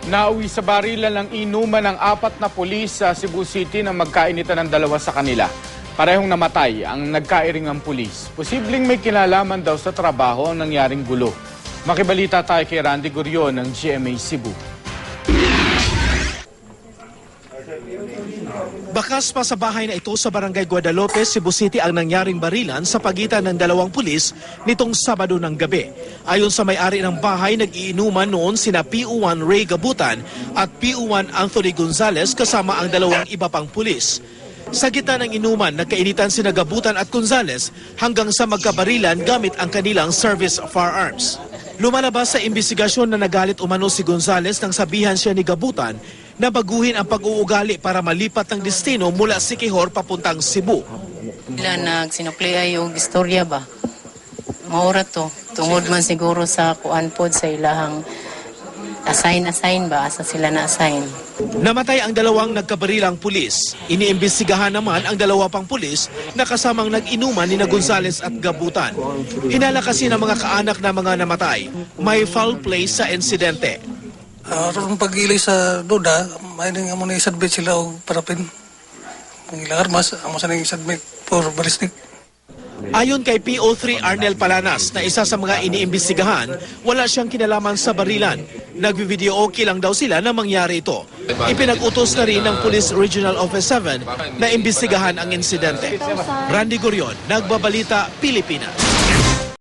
Nauwi sa barilan ng inuman ng 4 na pulis sa Cebu City na magkainitan ng 2 sa kanila. Parehong namatay ang nagkairingang pulis. Posibleng may kinalaman daw sa trabaho ang nangyaring gulo. Makibalita tayo kay Randy Gurion ng GMA Cebu. Bakas pa sa bahay na ito sa Barangay Guadalupe, Cebu City ang nangyaring barilan sa pagitan ng 2 pulis nitong Sabado ng gabi. Ayon sa may-ari ng bahay, nag-iinuman noon sina PO1 Ray Gabutan at PO1 Anthony Gonzales kasama ang 2 iba pang pulis. Sa gitna ng inuman, nagkainitan sina Gabutan at Gonzales hanggang sa magkabarilan gamit ang kanilang service firearms. Lumalabas sa imbestigasyon na nagalit umano si Gonzales nang sabihan siya ni Gabutan na baguhin ang pag-uugali para malipat ng destino mula Siquijor papuntang Cebu. Sila nagsinukli yung istorya ba? Maura to. Tungod man siguro sa kuan pod sa ilahang assign ba? Asa sila na-assign. Namatay ang 2 nagkabarilang pulis. Iniimbestigahan naman ang 2 pang pulis na kasamang nag-inuman ni Gonzales at Gabutan. Hinala kasi ng mga kaanak na mga namatay, may foul play sa insidente. Aron pag-ilay sa duda, may nga muna i-submit sila o parapin. Ang ilang armas, amo sa nang i-submit for ballistic. Ayon kay PO3 Arnel Palanas na isa sa mga iniimbestigahan, wala siyang kinalaman sa barilan. Nagbi-video okay lang daw sila na mangyari ito. Ipinag-utos na rin ng Police Regional Office 7 na imbestigahan ang insidente. Randy Gurion, Nagbabalita, Pilipinas.